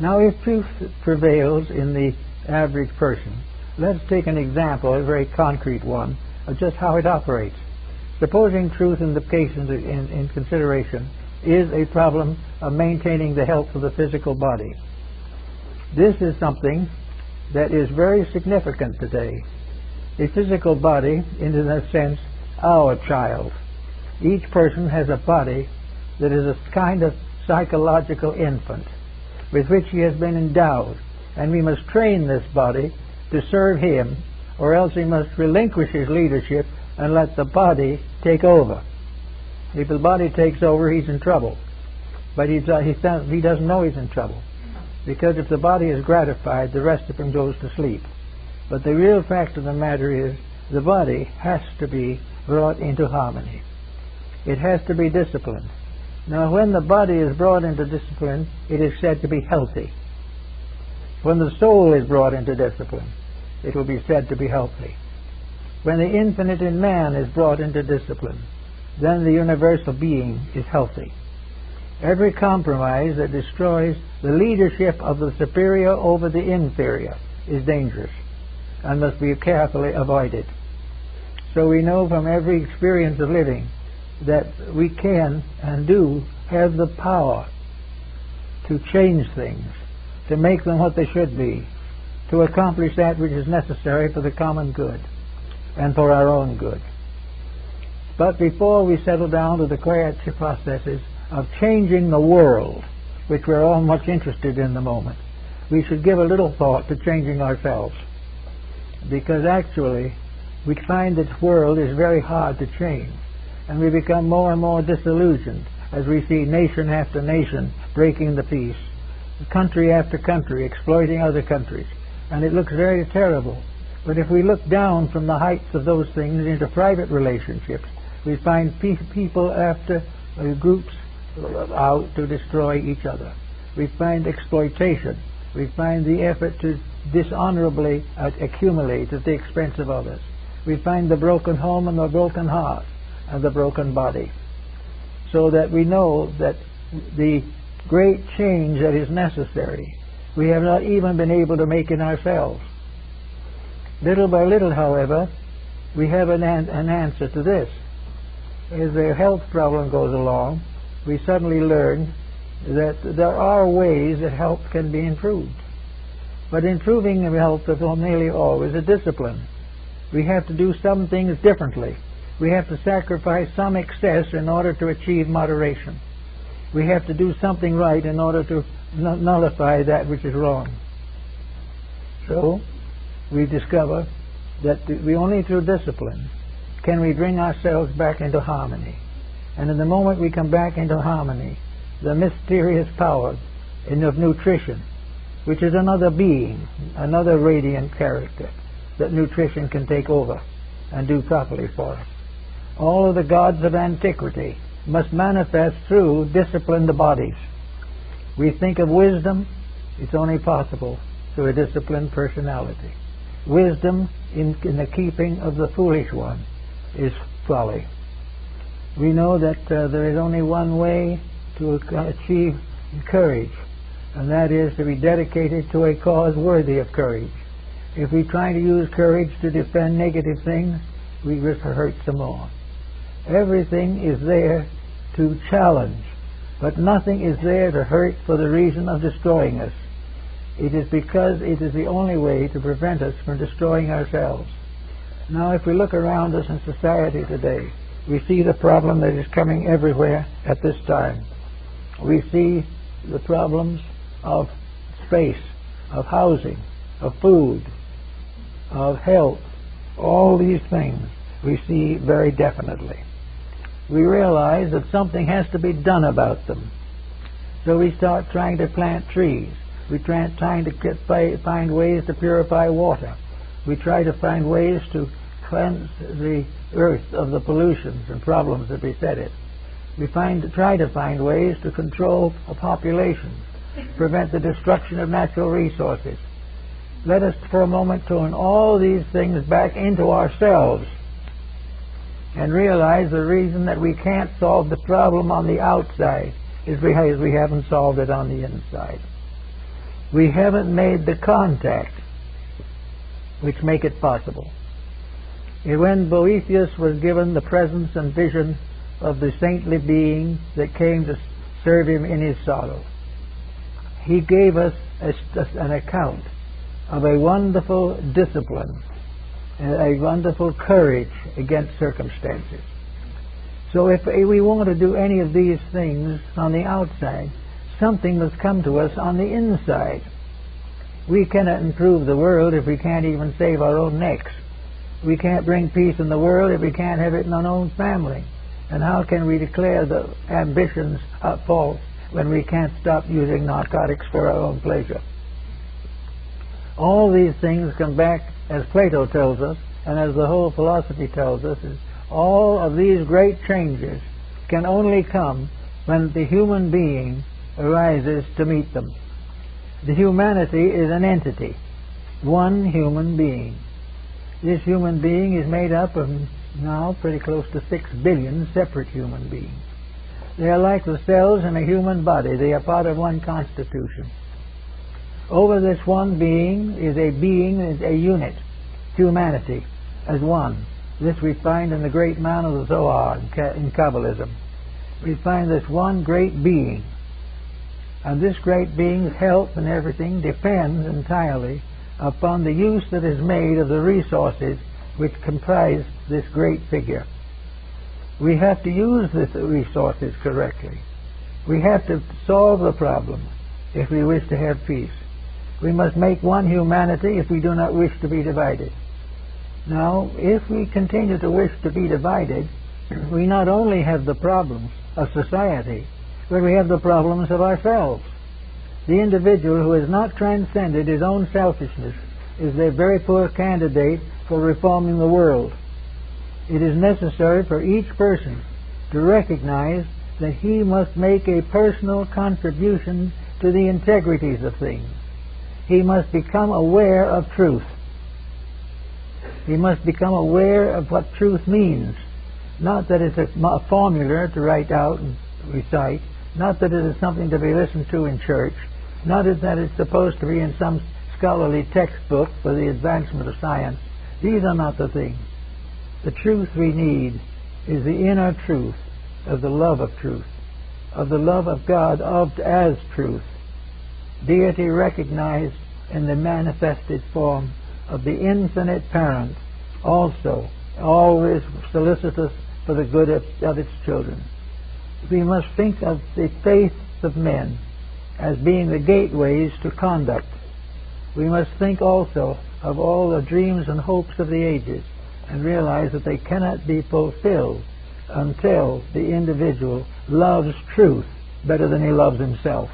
Now, if truth prevails in the average person, let's take an example, a very concrete one, of just how it operates. Supposing truth in the case in consideration is a problem of maintaining the health of the physical body. This is something that is very significant today. The physical body is, in a sense, our child. Each person has a body that is a kind of psychological infant with which he has been endowed, and we must train this body to serve him, or else he must relinquish his leadership and let the body take over. If the body takes over, he's in trouble. But he doesn't know he's in trouble, because if the body is gratified, the rest of him goes to sleep. But the real fact of the matter is the body has to be brought into harmony. It has to be disciplined. Now, when the body is brought into discipline, it is said to be healthy. When the soul is brought into discipline, it will be said to be healthy. When the infinite in man is brought into discipline, then the universal being is healthy. Every compromise that destroys the leadership of the superior over the inferior is dangerous and must be carefully avoided. So we know from every experience of living that we can and do have the power to change things, to make them what they should be, to accomplish that which is necessary for the common good and for our own good. But before we settle down to the quiet processes of changing the world, which we're all much interested in the moment, we should give a little thought to changing ourselves. Because actually, we find this world is very hard to change, and we become more and more disillusioned as we see nation after nation breaking the peace, country after country exploiting other countries, and it looks very terrible. But if we look down from the heights of those things into private relationships, we find people after groups out to destroy each other. We find exploitation. We find the effort to dishonorably accumulate at the expense of others. We find the broken home and the broken heart and the broken body. So that we know that the great change that is necessary, we have not even been able to make in ourselves. Little by little, however, we have an answer to this. As the health problem goes along, we suddenly learn that there are ways that health can be improved. But improving health is nearly always a discipline. We have to do some things differently. We have to sacrifice some excess in order to achieve moderation. We have to do something right in order to nullify that which is wrong. So, we discover that we only through discipline can we bring ourselves back into harmony. And in the moment we come back into harmony, the mysterious power of nutrition, which is another being, another radiant character, that nutrition can take over and do properly for us. All of the gods of antiquity must manifest through disciplined bodies. We think of wisdom, it's only possible through a disciplined personality. Wisdom in the keeping of the foolish one is folly. We know that there is only one way to achieve courage, and that is to be dedicated to a cause worthy of courage. If we try to use courage to defend negative things, we risk hurt some more. Everything is there to challenge, but nothing is there to hurt for the reason of destroying us. It is because it is the only way to prevent us from destroying ourselves. Now, if we look around us in society today, we see the problem that is coming everywhere at this time. We see the problems of space, of housing, of food, of health. All these things we see very definitely. We realize that something has to be done about them. So we start trying to plant trees. We trying to find ways to purify water. We try to find ways to cleanse the earth of the pollutions and problems that beset it. We try to find ways to control populations, prevent the destruction of natural resources. Let us for a moment turn all these things back into ourselves and realize the reason that we can't solve the problem on the outside is because we haven't solved it on the inside. We haven't made the contact which make it possible. When Boethius was given the presence and vision of the saintly being that came to serve him in his sorrow, he gave us an account of a wonderful discipline and a wonderful courage against circumstances. So if we want to do any of these things on the outside, something must come to us on the inside. We cannot improve the world if we can't even save our own necks. We can't bring peace in the world if we can't have it in our own family. And how can we declare the ambitions are false when we can't stop using narcotics for our own pleasure? All these things come back, as Plato tells us, and as the whole philosophy tells us, is all of these great changes can only come when the human being arises to meet them. The humanity is an entity, one human being. This human being is made up of now pretty close to 6 billion separate human beings. They are like the cells in a human body. They are part of one constitution. Over this one being is a unit, humanity, as one. This we find in the great man of the Zohar in Kabbalism. We find this one great being. And this great being's help and everything depends entirely upon the use that is made of the resources which comprise this great figure. We have to use these resources correctly. We have to solve the problem if we wish to have peace. We must make one humanity if we do not wish to be divided. Now, if we continue to wish to be divided, we not only have the problems of society, but we have the problems of ourselves. The individual who has not transcended his own selfishness is a very poor candidate for reforming the world. It is necessary for each person to recognize that he must make a personal contribution to the integrities of things. He must become aware of truth. He must become aware of what truth means. Not that it's a formula to write out and recite, not that it is something to be listened to in church, not that it's supposed to be in some scholarly textbook for the advancement of science. These are not the things. The truth we need is the inner truth of the love of truth, of the love of God as truth, deity recognized in the manifested form of the infinite parent, also always solicitous for the good of its children. We must think of the faiths of men as being the gateways to conduct. We must think also of all the dreams and hopes of the ages and realize that they cannot be fulfilled until the individual loves truth better than he loves himself.